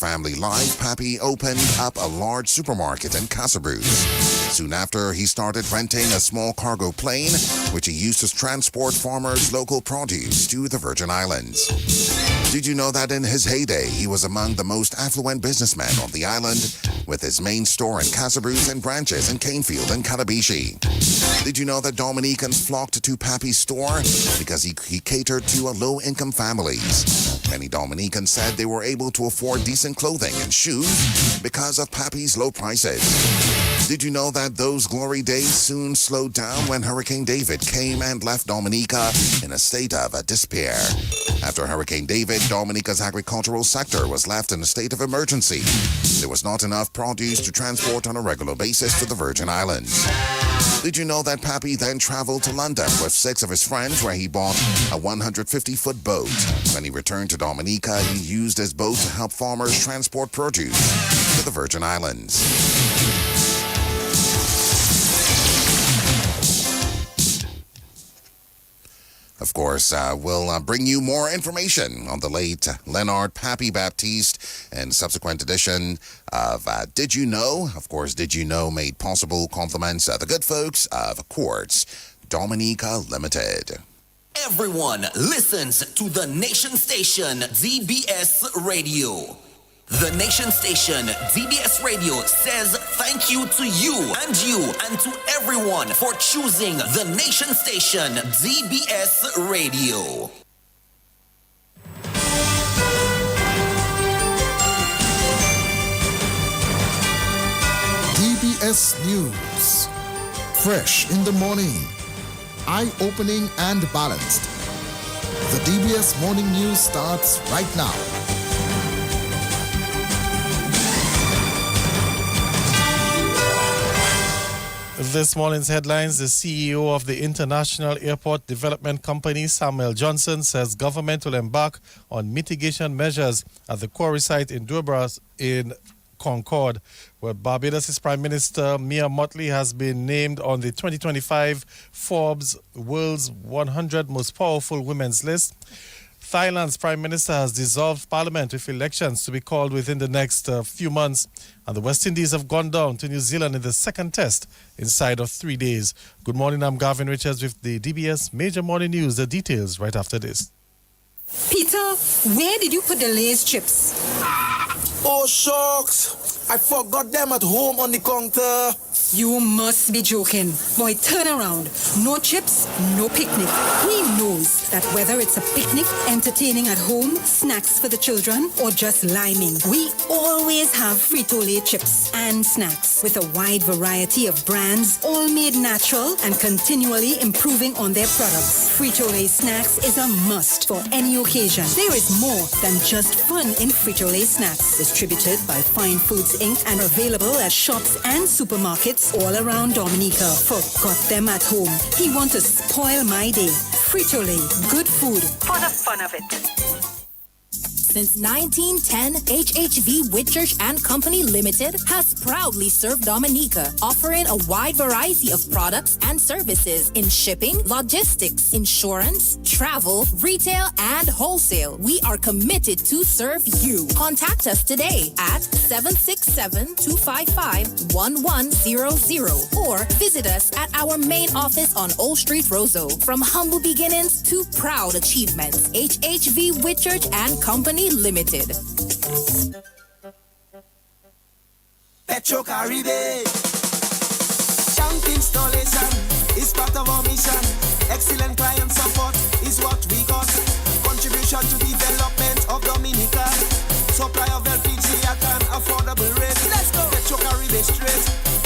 family life, Pappy opened up a large supermarket in Casa Bruce. Soon after, he started renting a small cargo plane, which he used to transport farmers' local produce to the Virgin Islands. Did you know that in his heyday, he was among the most affluent businessmen on the island, with his main store in Casa Bruce and branches in Canefield and Calabishi? Did you know that Dominicans flocked to Pappy's store because he catered to low-income families? Many Dominicans said they were able to afford decent clothing and shoes because of Pappy's low prices. Did you know that those glory days soon slowed down when Hurricane David came and left Dominica in a state of despair? After Hurricane David, Dominica's agricultural sector was left in a state of emergency. There was not enough produce to transport on a regular basis to the Virgin Islands. Did you know that Pappy then traveled to London with 6 of his friends, where he bought a 150-foot boat? When he returned to Dominica, he used his boat to help farmers transport produce to the Virgin Islands. Of course, we'll bring you more information on the late Leonard Pappy Baptiste and subsequent edition of Did You Know? Of course, Did You Know made possible compliments the good folks of Quartz Dominica Limited. Everyone listens to the Nation Station DBS Radio. The Nation Station DBS Radio says thank you to you and to everyone for choosing the Nation Station DBS Radio. DBS News. Fresh in the morning. Eye-opening and balanced. The DBS Morning News starts right now. This morning's headlines: the CEO of the International Airport Development Company, Samuel Johnson, says government will embark on mitigation measures at the quarry site in Durbras in Concord, where Barbados' Prime Minister Mia Mottley has been named on the 2025 Forbes World's 100 Most Powerful Women's list. Thailand's Prime Minister has dissolved Parliament with elections to be called within the next few months. And the West Indies have gone down to New Zealand in the second test inside of 3 days. Good morning, I'm Gavin Richards with the DBS Major Morning News. The details right after this. Peter, where did you put the Lay's chips? Oh, shucks. I forgot them at home on the counter. You must be joking. Boy, turn around. No chips, no picnic. He knows that whether it's a picnic, entertaining at home, snacks for the children, or just liming, we always have Frito-Lay chips and snacks with a wide variety of brands, all made natural and continually improving on their products. Frito-Lay snacks is a must for any occasion. There is more than just fun in Frito-Lay snacks. Distributed by Fine Foods Inc. and available at shops and supermarkets all around Dominica. Forgot them at home. He want to spoil my day. Frito-Lay, good food for the fun of it. Since 1910, HHV Whitchurch and Company Limited has proudly served Dominica, offering a wide variety of products and services in shipping, logistics, insurance, travel, retail, and wholesale. We are committed to serve you. Contact us today at 767-255-1100 or visit us at our main office on Old Street, Roseau. From humble beginnings to proud achievements, HHV Whitchurch and Company Limited. Petro Caribe. Tank installation is part of our mission. Excellent client support is what we got. Contribution to development of Dominica. Supply of LPG at an affordable rate. Let's go. Petro Caribe straight.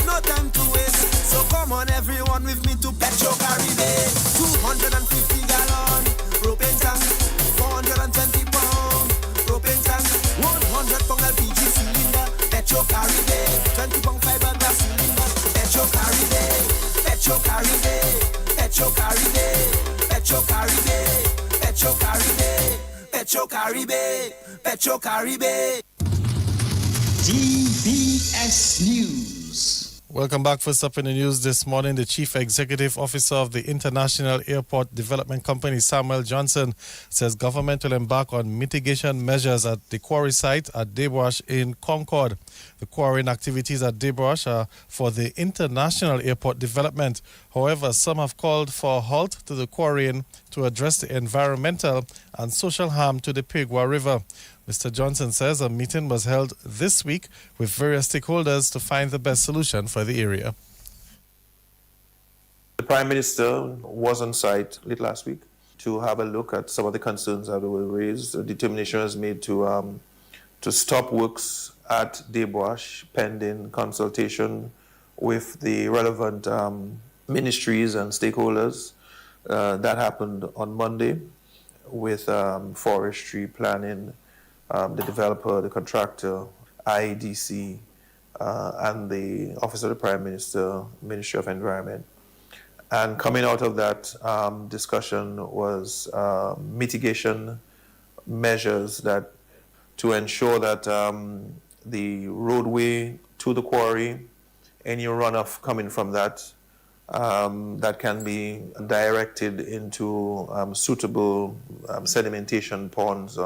No time to waste. So come on everyone with me to Petro Caribe. 250 gallon propane tank. 420 pound propane tank. 100 pound LPG cylinder. Petro Caribe. 20 pound fiberglass cylinder. Petro Caribe. Petro Caribe. Petro Caribe. Petro Caribe. Petro Caribe. Petro Caribe. Petro Caribe. DBS News. Welcome back. First up in the news this morning, the Chief Executive Officer of the International Airport Development Company, Samuel Johnson, says government will embark on mitigation measures at the quarry site at Debrush in Concord. The quarrying activities at Debrush are for the international airport development. However, some have called for a halt to the quarrying to address the environmental and social harm to the Pigwa River. Mr. Johnson says a meeting was held this week with various stakeholders to find the best solution for the area. The Prime Minister was on site late last week to have a look at some of the concerns that were raised. A determination was made to stop works at Debrush pending consultation with the relevant ministries and stakeholders. That happened on Monday with forestry, planning, the developer, the contractor, IEDC, and the Office of the Prime Minister, Ministry of Environment. And coming out of that discussion was mitigation measures that to ensure that the roadway to the quarry, any runoff coming from that, that can be directed into suitable sedimentation ponds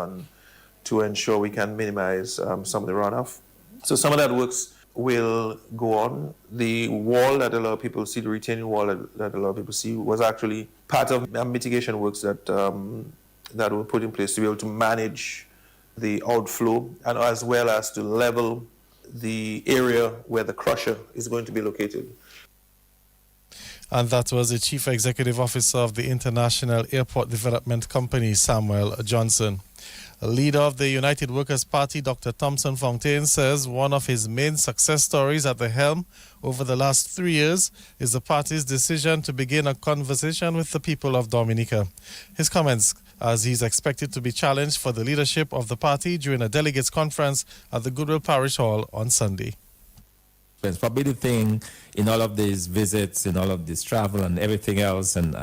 to ensure we can minimize some of the runoff. So some of that works will go on. The wall that a lot of people see, the retaining wall that a lot of people see, was actually part of mitigation works that were put in place to be able to manage the outflow and as well as to level the area where the crusher is going to be located. And that was the Chief Executive Officer of the International Airport Development Company, Samuel Johnson. A leader of the United Workers' Party, Dr. Thompson Fontaine, says one of his main success stories at the helm over the last 3 years is the party's decision to begin a conversation with the people of Dominica. His comments as he's expected to be challenged for the leadership of the party during a delegates conference at the Goodwill Parish Hall on Sunday. It's probably the thing in all of these visits, in all of this travel and everything else and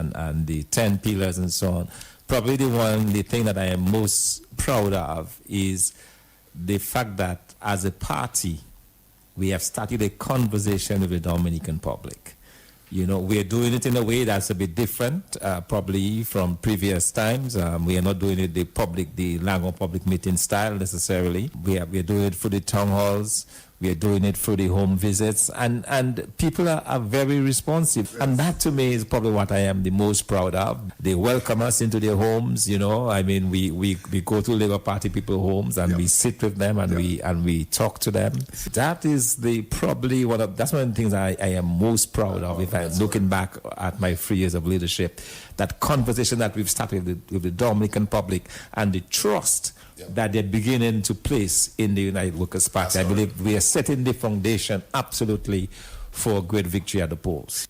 the 10 pillars and so on, probably the thing that I am most proud of is the fact that as a party, we have started a conversation with the Dominican public. You know, we're doing it in a way that's a bit different, probably from previous times. We are not doing it the Lango public meeting style necessarily. We are doing it through the town halls. We are doing it through the home visits, and people are very responsive. And that to me is probably what I am the most proud of. They welcome us into their homes, you know. I mean, we go to Labour Party people's homes and we sit with them and we talk to them. That is probably that's one of the things I am most proud of if I'm looking back at my 3 years of leadership. That conversation that we've started with the Dominican public and the trust that they're beginning to place in the United Workers' Party. I believe we are setting the foundation absolutely for a great victory at the polls.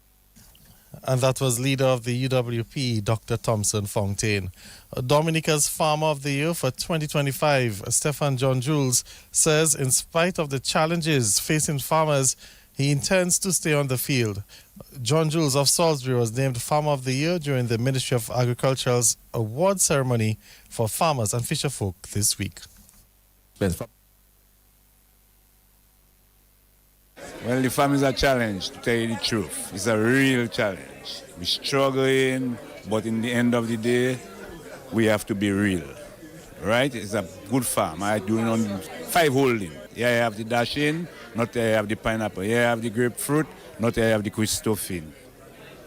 And that was leader of the UWP, Dr. Thompson Fontaine. Dominica's Farmer of the Year for 2025, Stefan John Jules, says in spite of the challenges facing farmers, he intends to stay on the field. John Jules of Salisbury was named Farmer of the Year during the Ministry of Agriculture's award ceremony for farmers and fisherfolk this week. Well, the farm is a challenge, to tell you the truth. It's a real challenge. We're struggling, but in the end of the day, we have to be real. Right? It's a good farm. I do it on 5 holding. Here I have the dashing, not here I have the pineapple. Here I have the grapefruit, not here I have the Christophine.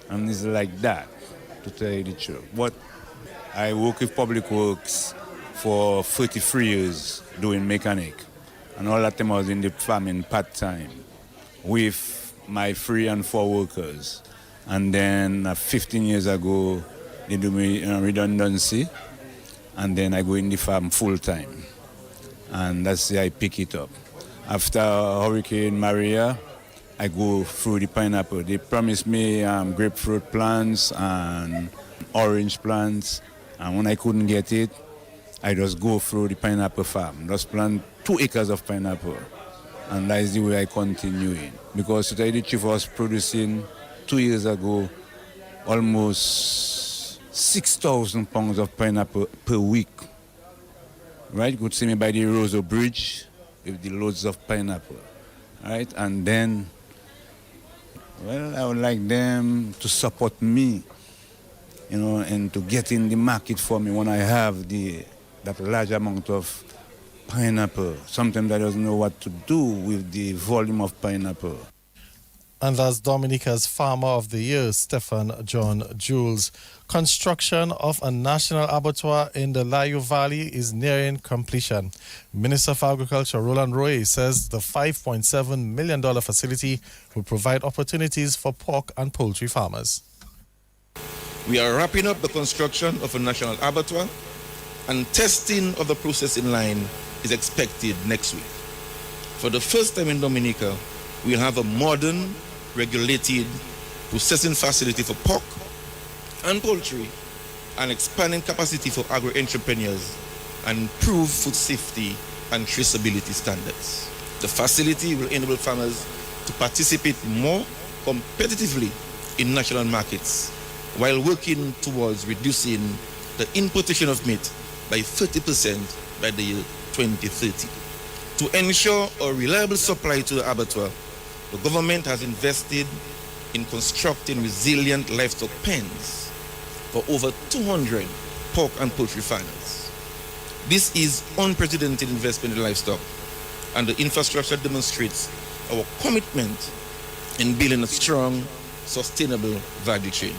And it's like that, to tell you the truth. But I work with Public Works for 33 years doing mechanic. And all that time I was in the farming part-time with my 3 and 4 workers. And then 15 years ago, they do me redundancy. And then I go in the farm full-time. And that's where I pick it up. After Hurricane Maria, I go through the pineapple. They promised me grapefruit plants and orange plants. And when I couldn't get it, I just go through the pineapple farm. Just plant 2 acres of pineapple. And that is the way I continue in. Because to tell you the truth, I was producing 2 years ago almost 6,000 pounds of pineapple per week. Right? You could see me by the Roseau Bridge with the loads of pineapple. Right? And then Well, I would like them to support me, and to get in the market for me when I have that large amount of pineapple. Sometimes I don't know what to do with the volume of pineapple. And that's Dominica's Farmer of the Year, Stephen John Jules. Construction of a national abattoir in the Layo Valley is nearing completion. Minister of Agriculture Roland Roye says the $5.7 million facility will provide opportunities for pork and poultry farmers. We are wrapping up the construction of a national abattoir, and testing of the processing line is expected next week. For the first time in Dominica, we'll have a modern, regulated processing facility for pork and poultry, and expanding capacity for agro-entrepreneurs, and improve food safety and traceability standards. The facility will enable farmers to participate more competitively in national markets, while working towards reducing the importation of meat by 30% by the year 2030. To ensure a reliable supply to the abattoir, the government has invested in constructing resilient livestock pens for over 200 pork and poultry farmers. This is unprecedented investment in livestock, and the infrastructure demonstrates our commitment in building a strong, sustainable value chain.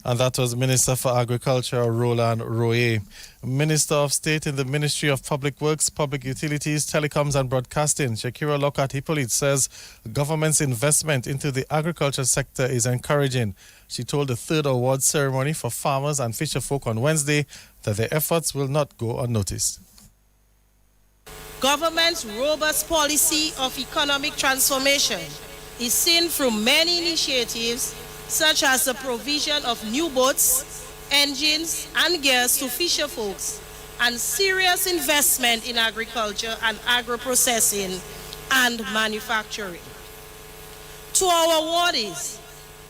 And that was Minister for Agriculture Roland Roye. Minister of State in the Ministry of Public Works, Public Utilities, Telecoms and Broadcasting, Shakira Lockhart-Hippolyte, says government's investment into the agriculture sector is encouraging. She told the third award ceremony for farmers and fisherfolk on Wednesday that their efforts will not go unnoticed. Government's robust policy of economic transformation is seen through many initiatives, such as the provision of new boats, engines, and gears to fisherfolks, and serious investment in agriculture and agro-processing and manufacturing. To our awardees,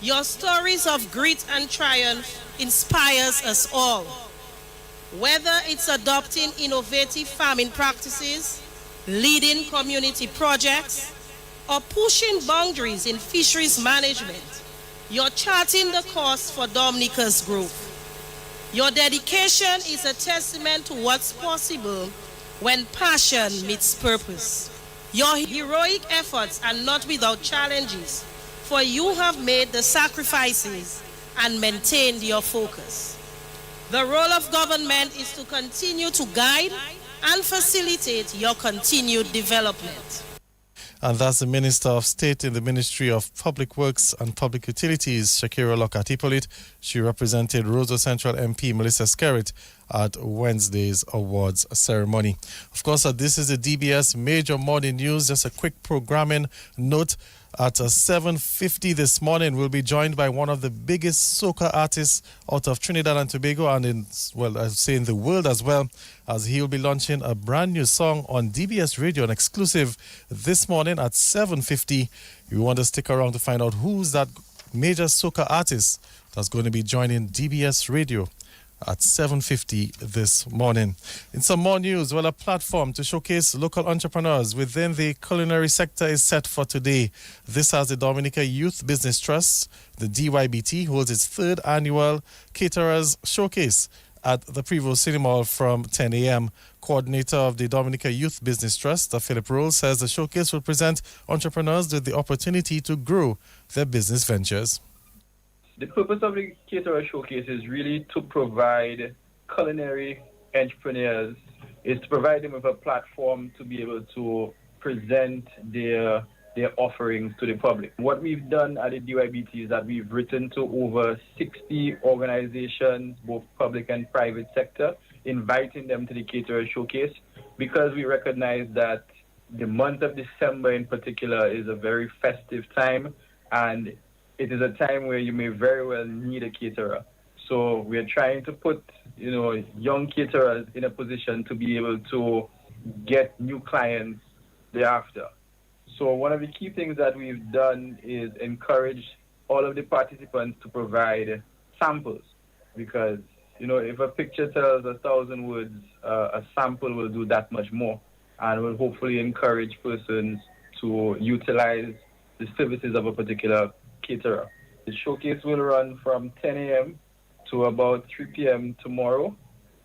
your stories of grit and triumph inspires us all. Whether it's adopting innovative farming practices, leading community projects, or pushing boundaries in fisheries management, you're charting the course for Dominica's growth. Your dedication is a testament to what's possible when passion meets purpose. Your heroic efforts are not without challenges, for you have made the sacrifices and maintained your focus. The role of government is to continue to guide and facilitate your continued development. And that's the Minister of State in the Ministry of Public Works and Public Utilities, Shakira Lockhart-Hippolyte. She represented Roseau Central MP Melissa Skerritt at Wednesday's awards ceremony. Of course, this is the DBS Major Morning News. Just a quick programming note. At 7:50 this morning, we'll be joined by one of the biggest soca artists out of Trinidad and Tobago and in the world as well, as he'll be launching a brand new song on DBS Radio, an exclusive this morning at 7:50. You want to stick around to find out who's that major soca artist that's going to be joining DBS Radio at 7:50 this morning. In some more news, a platform to showcase local entrepreneurs within the culinary sector is set for today. This as the Dominica Youth Business Trust, the DYBT, holds its third annual Caterers Showcase at the Prevost Cinema Hall from 10 a.m. Coordinator of the Dominica Youth Business Trust, Philip Roll, says the showcase will present entrepreneurs with the opportunity to grow their business ventures. The purpose of the Caterer Showcase is really to provide culinary entrepreneurs, is to provide them with a platform to be able to present their offerings to the public. What we've done at the DYBT is that we've written to over 60 organizations, both public and private sector, inviting them to the Caterer Showcase, because we recognize that the month of December in particular is a very festive time, and it is a time where you may very well need a caterer. So we're trying to put, young caterers in a position to be able to get new clients thereafter. So one of the key things that we've done is encourage all of the participants to provide samples, because, if a picture tells 1,000 words, a sample will do that much more, and will hopefully encourage persons to utilize the services of a particular caterer. The showcase will run from 10 a.m. to about 3 p.m. tomorrow.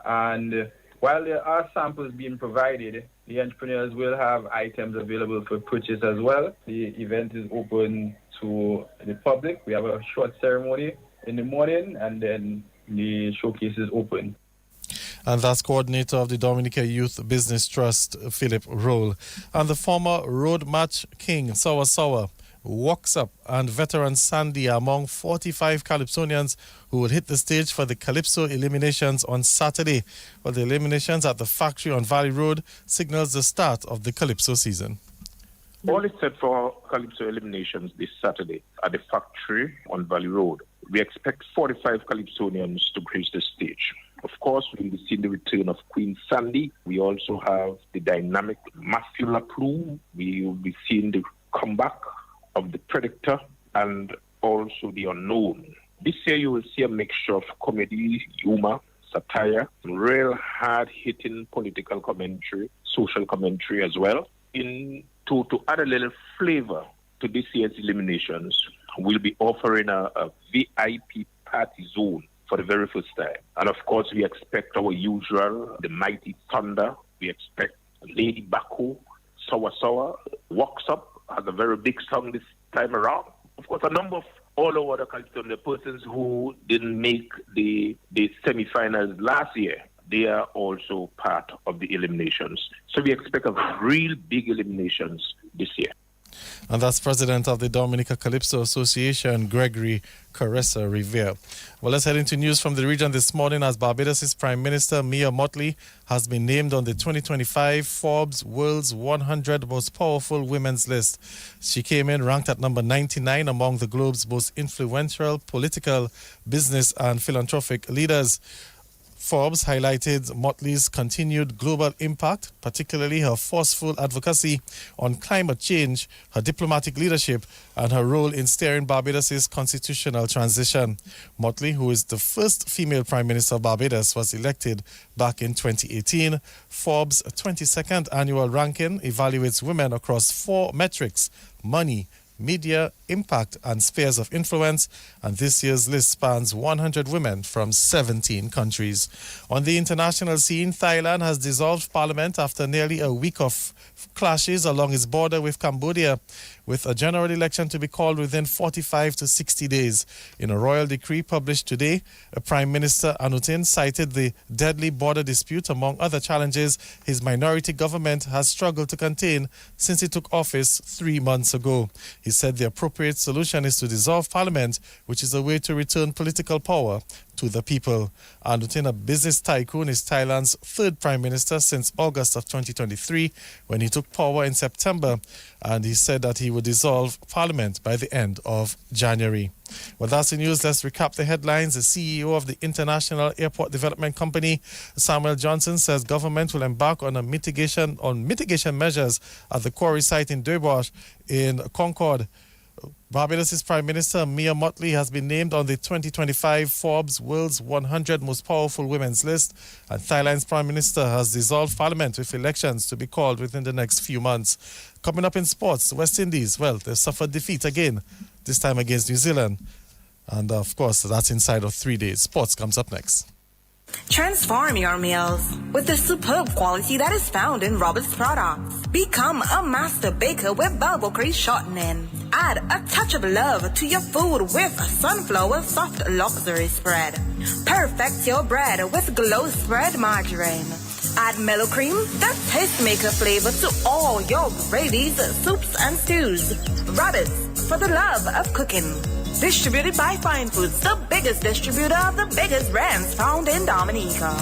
And while there are samples being provided, the entrepreneurs will have items available for purchase as well. The event is open to the public. We have a short ceremony in the morning, and then the showcase is open. And that's coordinator of the Dominica Youth Business Trust, Philip Roll. And the former road match king, Sour Sour, Walks Up, and veteran Sandy are among 45 Calypsonians who will hit the stage for the Calypso eliminations on Saturday. Well, the eliminations at the factory on Valley Road signals the start of the Calypso season. All is set for Calypso eliminations this Saturday at the factory on Valley Road. We expect 45 Calypsonians to grace the stage. Of course, we will be seeing the return of Queen Sandy. We also have the dynamic Masculine Plume. We will be seeing the comeback of the Predator and also the Unknown. This year you will see a mixture of comedy, humor, satire, real hard-hitting political commentary, social commentary as well. To add a little flavor to this year's eliminations, we'll be offering a VIP party zone for the very first time. And of course, we expect our usual, the Mighty Thunder. We expect Lady Baku, Sour Sour, Walks Up, has a very big song this time around. Of course, a number of all over the country, the persons who didn't make the semi-finals last year, they are also part of the eliminations. So we expect a real big eliminations this year. And that's President of the Dominica Calypso Association, Gregory Caressa Rivera. Well, let's head into news from the region this morning as Barbados' Prime Minister, Mia Mottley, has been named on the 2025 Forbes World's 100 Most Powerful Women's list. She came in ranked at number 99 among the globe's most influential political, business and philanthropic leaders. Forbes highlighted Mottley's continued global impact, particularly her forceful advocacy on climate change, her diplomatic leadership, and her role in steering Barbados' constitutional transition. Mottley, who is the first female Prime Minister of Barbados, was elected back in 2018. Forbes' 22nd annual ranking evaluates women across 4 metrics: money, media, impact, and spheres of influence, and this year's list spans 100 women from 17 countries. On the international scene, Thailand has dissolved parliament after nearly a week of clashes along its border with Cambodia, with a general election to be called within 45 to 60 days. In a royal decree published today, Prime Minister Anutin cited the deadly border dispute among other challenges his minority government has struggled to contain since he took office 3 months ago. He said the appropriate solution is to dissolve parliament, which is a way to return political power to the people. Anutin, a business tycoon, is Thailand's 3rd Prime Minister since August of 2023, when he took power in September, and he said that he would dissolve parliament by the end of January. Well, that's the news. Let's recap the headlines. The CEO of the International Airport Development Company, Samuel Johnson, says government will embark on mitigation measures at the quarry site in Deux in Concord. Barbados' Prime Minister, Mia Mottley, has been named on the 2025 Forbes World's 100 Most Powerful Women's list, and Thailand's Prime Minister has dissolved parliament with elections to be called within the next few months. Coming up in sports, West Indies, well, they suffered defeat again, this time against New Zealand. And of course, that's inside of 3 days. Sports comes up next. Transform your meals with the superb quality that is found in Robert's products. Become a master baker with bubble crease shortening. Add a touch of love to your food with sunflower soft luxury spread. Perfect your bread with glow spread margarine. Add mellow cream, the tastemaker flavor to all your gravies, soups, and stews. Robert's, for the love of cooking. Distributed by Fine Foods, the biggest distributor of the biggest brands found in Dominica.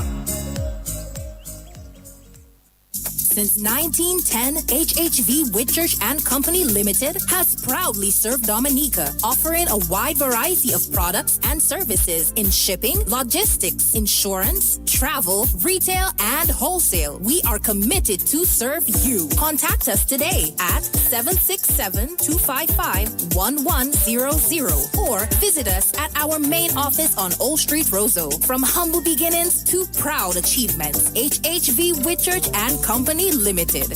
Since 1910, HHV Whitchurch and Company Limited has proudly served Dominica, offering a wide variety of products and services in shipping, logistics, insurance, travel, retail, and wholesale. We are committed to serve you. Contact us today at 767-255-1100 or visit us at our main office on Old Street, Roseau. From humble beginnings to proud achievements, HHV Whitchurch and Company Limited.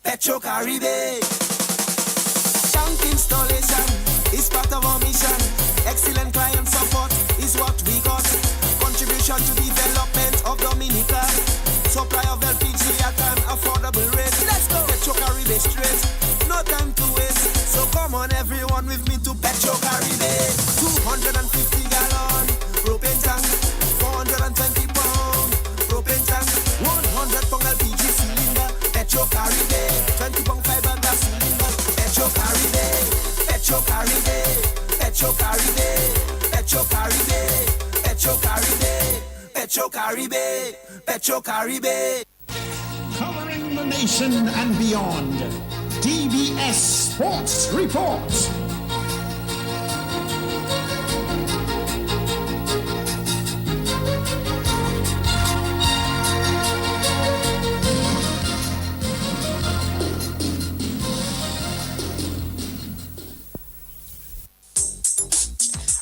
Petro Caribe. Tank installation is part of our mission. Excellent client support is what we got. Contribution to development of Dominica. Supply of LPG at an affordable rate. Let's go. Petro-Caribe straight. No time to waste. So come on everyone with me to Petro-Caribe. 250 gallon propane tank. 420 pound propane tank. 100 pound LPG cylinder. Petro-Caribe. 20 pound fiberglass cylinder. Petro-Caribe. Petro-Caribe. Petro-Caribe. Petro-Caribe. Petro-Caribe. Petro-Caribe. Petro-Caribe. Covering the nation and beyond. DBS Sports Report.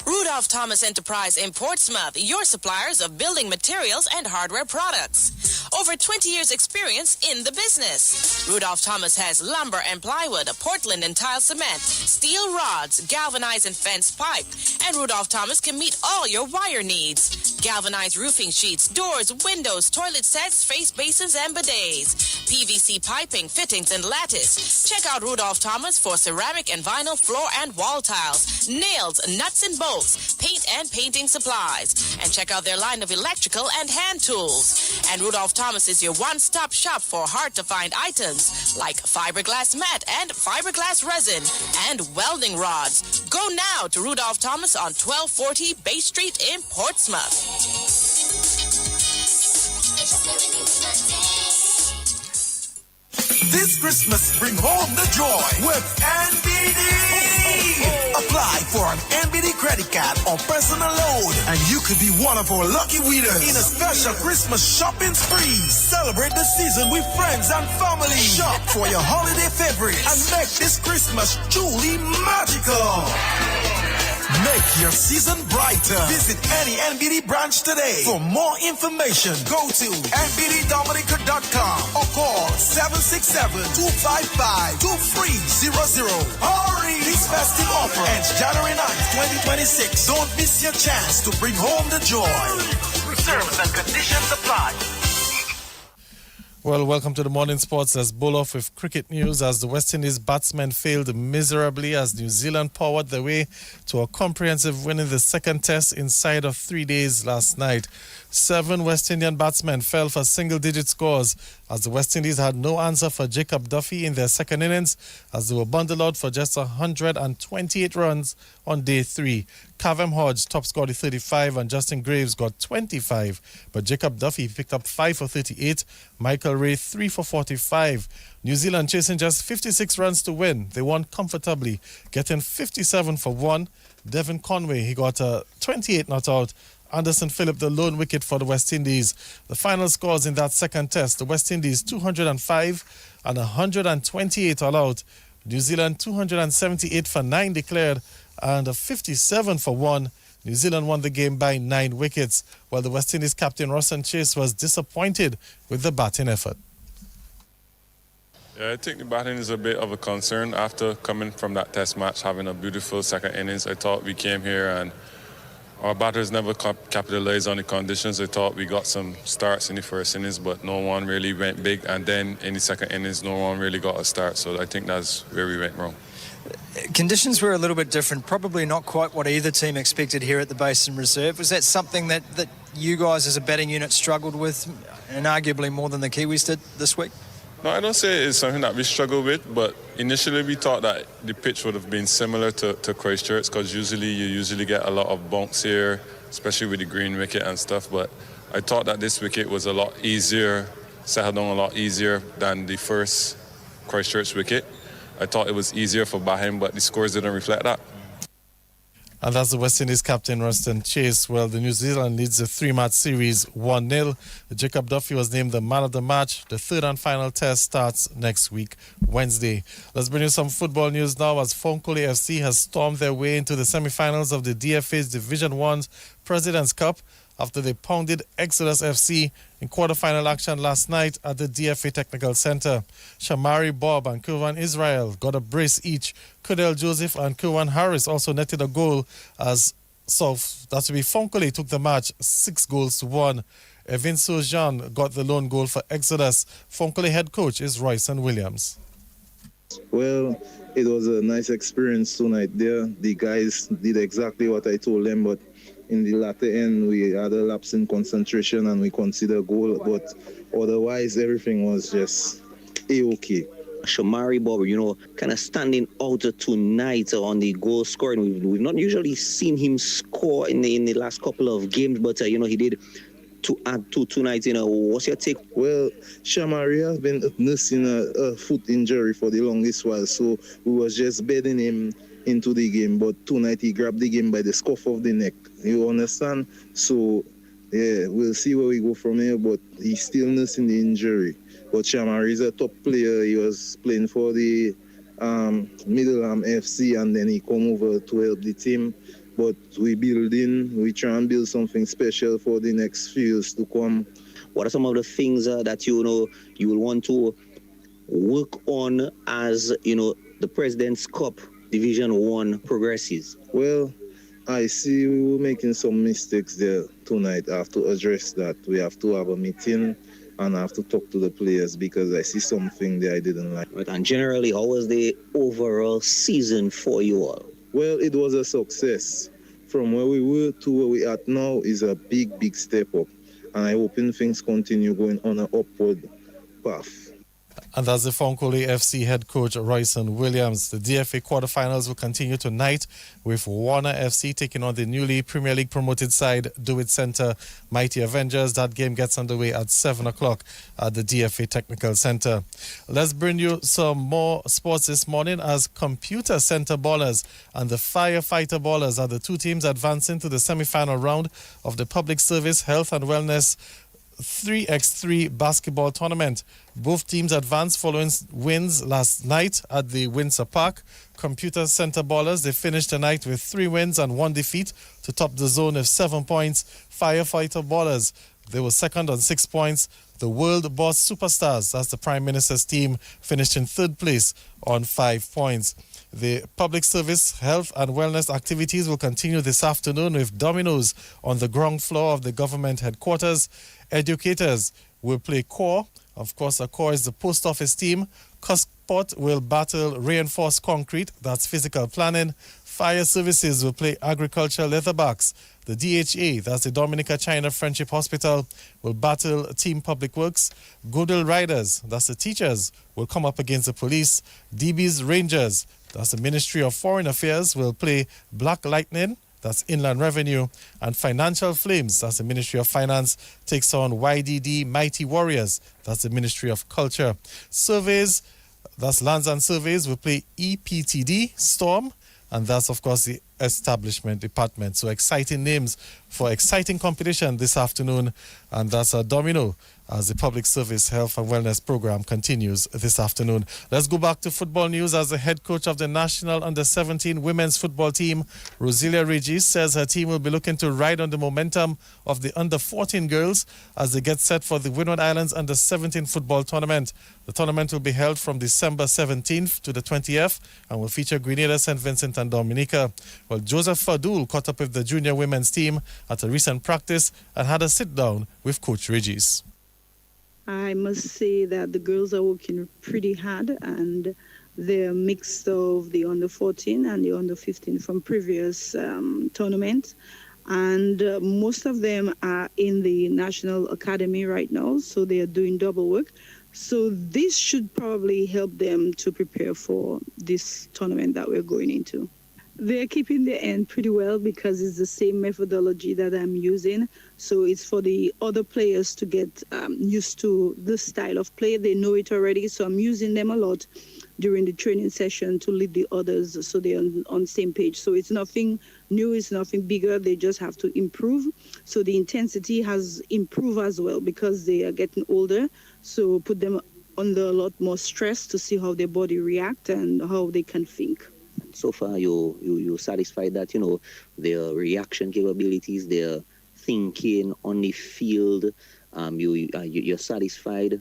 Rudolph Thomas Enterprise in Portsmouth, your suppliers of building materials and hardware products. Over 20 years experience in the business. Rudolph Thomas has lumber and plywood, Portland and tile cement, steel rods, galvanized and fence pipe. And Rudolph Thomas can meet all your wire needs. Galvanized roofing sheets, doors, windows, toilet sets, face basins and bidets. PVC piping, fittings and lattice. Check out Rudolph Thomas for ceramic and vinyl floor and wall tiles, nails, nuts and bolts, paint and painting supplies. And check out their line of electrical and hand tools. And Rudolph Thomas is your one-stop shop for hard-to-find items like fiberglass mat and fiberglass resin and welding rods. Go now to Rudolph Thomas on 1240 Bay Street in Portsmouth. This Christmas, bring home the joy with NBD. Apply for an NBD credit card or personal loan, and you could be one of our lucky winners in a special Christmas shopping spree. Celebrate the season with friends and family. Shop for your holiday favorites and make this Christmas truly magical. Make your season brighter. Visit any NBD branch today. For more information, go to nbddominica.com or call 767-255-2300. Hurry! This festive offer ends January 9th, 2026. Don't miss your chance to bring home the joy. Terms and conditions apply. Well, welcome to the Morning Sports. Let's bowl off with cricket news as the West Indies batsmen failed miserably as New Zealand powered their way to a comprehensive win in the second test inside of 3 days last night. 7 West Indian batsmen fell for single-digit scores as the West Indies had no answer for Jacob Duffy in their second innings as they were bundled out for just 128 runs on day 3. Cavem Hodge top scored 35 and Justin Graves got 25, but Jacob Duffy picked up 5 for 38, Michael Ray 3 for 45. New Zealand chasing just 56 runs to win. They won comfortably, getting 57 for 1. Devin Conway, he got 28 not out. Anderson Phillip, the lone wicket for the West Indies. The final scores in that second test, the West Indies 205 and 128 all out. New Zealand 278 for 9 declared and 57 for 1. New Zealand won the game by 9 wickets, while the West Indies captain Roshan Chase was disappointed with the batting effort. Yeah, I think the batting is a bit of a concern after coming from that test match, having a beautiful second innings. I thought we came here and our batters never capitalized on the conditions. I thought we got some starts in the first innings, but no one really went big. And then in the second innings, no one really got a start. So I think that's where we went wrong. Conditions were a little bit different, probably not quite what either team expected here at the Basin Reserve. Was that something that you guys as a batting unit struggled with, and arguably more than the Kiwis did this week? No, I don't say it's something that we struggle with, but initially we thought that the pitch would have been similar to Christchurch because you get a lot of bunks here, especially with the green wicket and stuff. But I thought that this wicket was a lot easier, settled down a lot easier than the first Christchurch wicket. I thought it was easier for batting, but the scores didn't reflect that. And that's the West Indies captain, Roshan Chase. Well, the New Zealand leads the 3-match series 1-0. Jacob Duffy was named the man of the match. The third and final test starts next week, Wednesday. Let's bring you some football news now as Fonkole FC has stormed their way into the semi-finals of the DFA's Division 1 President's Cup after they pounded Exodus FC in quarterfinal action last night at the DFA Technical Center. Shamari Bob and Kurwan Israel got a brace each. Kudel Joseph and Kurwan Harris also netted a goal as South, that to be Fonkole, took the match 6-1. Evin Sojan got the lone goal for Exodus. Fonkole head coach is Royson Williams. Well, it was a nice experience tonight there. The guys did exactly what I told them, but in the latter end, we had a lapse in concentration and we conceded a goal. But otherwise, everything was just A-okay. Shamari Bob, kind of standing out tonight on the goal scoring. We've not usually seen him score in the last couple of games, but, he did to add to tonight. What's your take? Well, Shamari has been nursing a foot injury for the longest while, so we was just bedding him into the game. But tonight he grabbed the game by the scuff of the neck. You understand? So, yeah, we'll see where we go from here, but he's still nursing the injury. But Shamari is a top player. He was playing for the Middleham FC, and then he come over to help the team. But we try and build something special for the next few years to come. What are some of the things that you will want to work on as the President's Cup Division 1 progresses? Well, I see we were making some mistakes there tonight. I have to address that. We have to have a meeting and I have to talk to the players because I see something there I didn't like. Right, and generally, how was the overall season for you all? Well, it was a success. From where we were to where we are now is a big, big step up. And I hope things continue going on an upward path. And that's the Fonkole FC head coach Royson Williams. The DFA quarterfinals will continue tonight with Warner FC taking on the newly Premier League promoted side Do It Centre Mighty Avengers. That game gets underway at 7 o'clock at the DFA Technical Centre. Let's bring you some more sports this morning as Computer Centre Ballers and the Firefighter Ballers are the two teams advancing to the semi-final round of the Public Service, Health and Wellness 3x3 basketball tournament. Both teams advanced following wins last night at the Windsor Park. Computer Centre Ballers, they finished the night with 3 wins and 1 defeat to top the zone with 7 points. Firefighter Ballers, they were second on 6 points. The World Boss Superstars, that's the Prime Minister's team, finished in third place on 5 points. The public service, health and wellness activities will continue this afternoon with dominoes on the ground floor of the government headquarters. Educators will play core. Of course, the core is the post office team. Cusport will battle reinforced concrete. That's physical planning. Fire services will play agriculture leatherbacks. The DHA, that's the Dominica China Friendship Hospital, will battle Team Public Works. Goodwill Riders, that's the teachers, will come up against the police. DB's Rangers, that's the Ministry of Foreign Affairs, will play Black Lightning, that's Inland Revenue. And Financial Flames, that's the Ministry of Finance, takes on YDD Mighty Warriors, that's the Ministry of Culture. Surveys, that's Lands and Surveys, will play EPTD Storm, and that's, of course, the Establishment Department. So exciting names for exciting competition this afternoon, and that's a domino as the Public Service Health and Wellness Program continues this afternoon. Let's go back to football news as the head coach of the National Under-17 Women's Football Team, Rosilia Regis, says her team will be looking to ride on the momentum of the Under-14 girls as they get set for the Windward Islands Under-17 Football Tournament. The tournament will be held from December 17th to the 20th and will feature Grenada, St. Vincent and Dominica. Well, Joseph Fadul caught up with the junior women's team at a recent practice and had a sit-down with Coach Regis. I must say that the girls are working pretty hard, and they're mixed of the under-14 and the under-15 from previous tournaments. And most of them are in the National Academy right now, so they are doing double work. So this should probably help them to prepare for this tournament that we're going into. They're keeping the end pretty well because it's the same methodology that I'm using. So it's for the other players to get used to this style of play. They know it already, so I'm using them a lot during the training session to lead the others so they're on the same page. So it's nothing new, it's nothing bigger. They just have to improve. So the intensity has improved as well because they are getting older. So put them under a lot more stress to see how their body react and how they can think. So far, you're satisfied that, their reaction capabilities, their thinking on the field, you're satisfied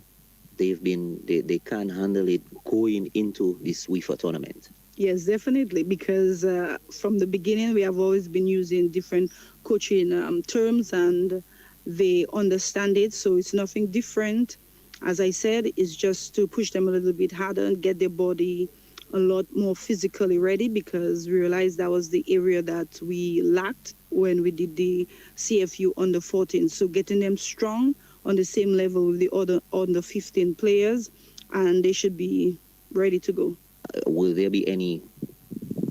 they can handle it going into this UEFA tournament? Yes, definitely, because from the beginning we have always been using different coaching terms and they understand it, so it's nothing different. As I said, it's just to push them a little bit harder and get their body a lot more physically ready, because we realized that was the area that we lacked when we did the CFU under 14. So getting them strong on the same level with the other under 15 players, and they should be ready to go. Will there be any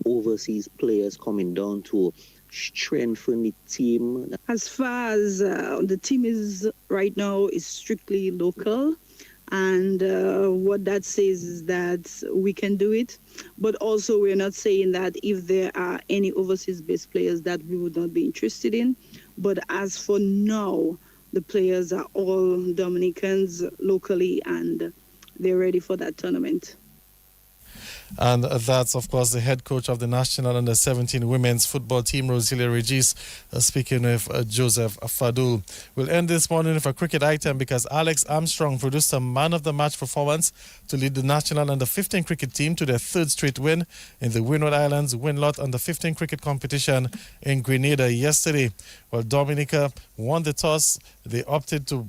overseas players coming down to strengthen the team? As far as the team is right now is strictly local, and what that says is that we can do it, but also we're not saying that if there are any overseas-based players that we would not be interested in. But as for now, the players are all Dominicans locally, and they're ready for that tournament. And that's, of course, the head coach of the national under-17 women's football team, Rosilia Regis, speaking with Joseph Fadul. We'll end this morning with a cricket item because Alex Armstrong produced a man-of-the-match performance to lead the national under-15 cricket team to their third straight win in the Windward Islands Winlot under-15 cricket competition in Grenada yesterday. Well, Dominica won the toss. They opted to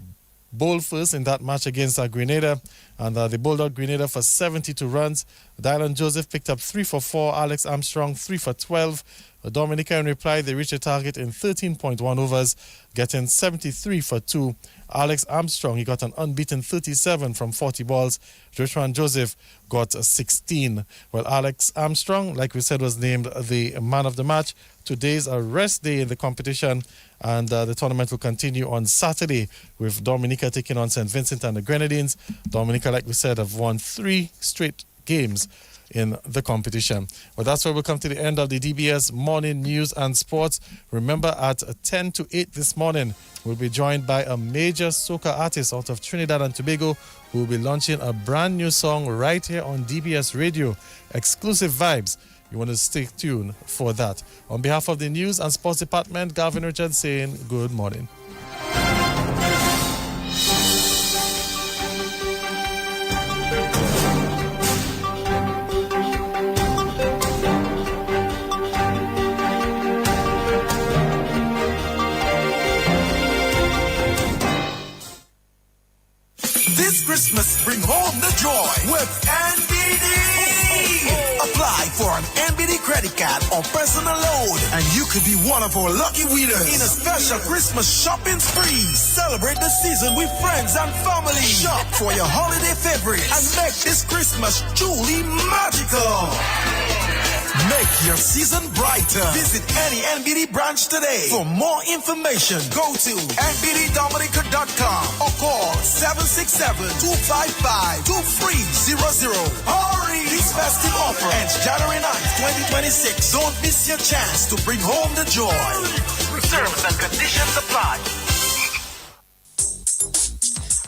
bowl first in that match against Grenada, and they bowled out Grenada for 72 runs. Dylan Joseph picked up 3 for 4, Alex Armstrong 3 for 12. Dominica, in reply, they reached a target in 13.1 overs, getting 73 for 2. Alex Armstrong, he got an unbeaten 37 from 40 balls. Joshua Joseph got 16. Well, Alex Armstrong, like we said, was named the man of the match. Today's a rest day in the competition, and the tournament will continue on Saturday with Dominica taking on St. Vincent and the Grenadines. Dominica, like we said, have won 3 straight games in the competition. Well, that's where we'll come to the end of the DBS Morning News and Sports. Remember, at 10 to 8 this morning, we'll be joined by a major soca artist out of Trinidad and Tobago who will be launching a brand new song right here on DBS Radio. Exclusive vibes. You want to stay tuned for that. On behalf of the News and Sports Department, Gavin Richard saying good morning. This Christmas, bring home the joy with NBD. Apply for an NBD credit card on personal loan, and you could be one of our lucky winners in a special Christmas shopping spree. Celebrate the season with friends and family. Shop for your holiday favorites and make this Christmas truly magical. Make your season brighter. Visit any NBD branch today. For more information, go to nbddominica.com or call 767-255-2300. Hurry! This festive offer ends January 9th, 2026. Don't miss your chance to bring home the joy. Terms and conditions apply.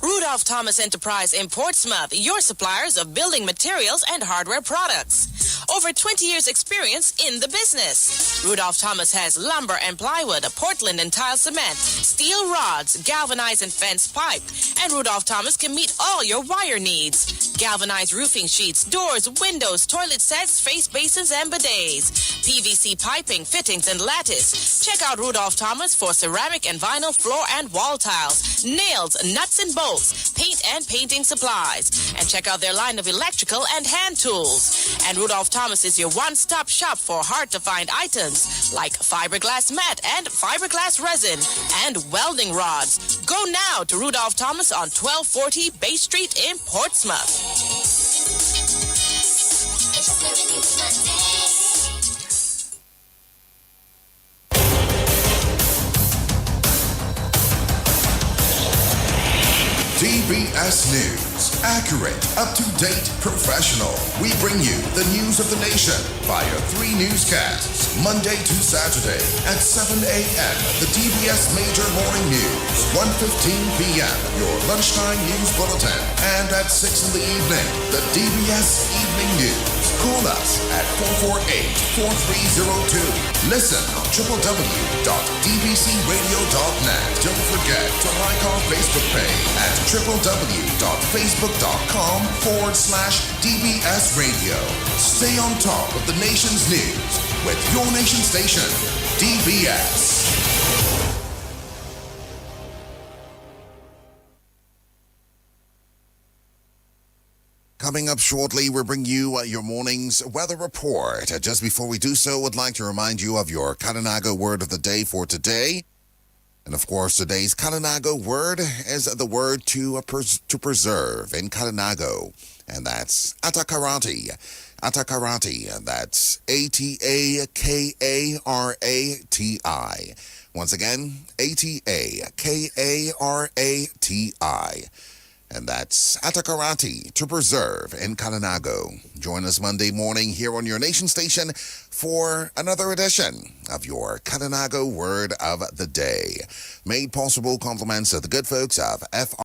Rudolph Thomas Enterprise in Portsmouth, your suppliers of building materials and hardware products. Over 20 years experience in the business. Rudolph Thomas has lumber and plywood, Portland and tile cement, steel rods, galvanized and fence pipe. And Rudolph Thomas can meet all your wire needs. Galvanized roofing sheets, doors, windows, toilet sets, face basins and bidets. PVC piping, fittings and lattice. Check out Rudolph Thomas for ceramic and vinyl floor and wall tiles, nails, nuts and bolts, paint and painting supplies. And check out their line of electrical and hand tools. And Rudolph Thomas is your one-stop shop for hard-to-find items like fiberglass mat and fiberglass resin and welding rods. Go now to Rudolph Thomas on 1240 Bay Street in Portsmouth. DBS News. Accurate, up-to-date, professional. We bring you the news of the nation via 3 newscasts, Monday to Saturday at 7 a.m. The DBS Major Morning News, 1:15 p.m. Your lunchtime news bulletin, and at 6 in the evening, the DBS Evening News. Call us at 448-4302. Listen on www.dbcradio.net. Don't forget to like our Facebook page at www.facebook.com/DBS Radio. Stay on top of the nation's news with your nation station, DBS. Coming up shortly, we'll bring you your morning's weather report. Just before we do so, I'd like to remind you of your Kalinago word of the day for today. And of course, today's Kalinago word is the word to preserve in Kalinago. And that's atakarati. Atakarati. That's ATAKARATI. Once again, ATAKARATI. And that's atakarati, to preserve in Kalinago. Join us Monday morning here on your nation station for another edition of your Kalinago word of the day. Made possible compliments of the good folks of FR.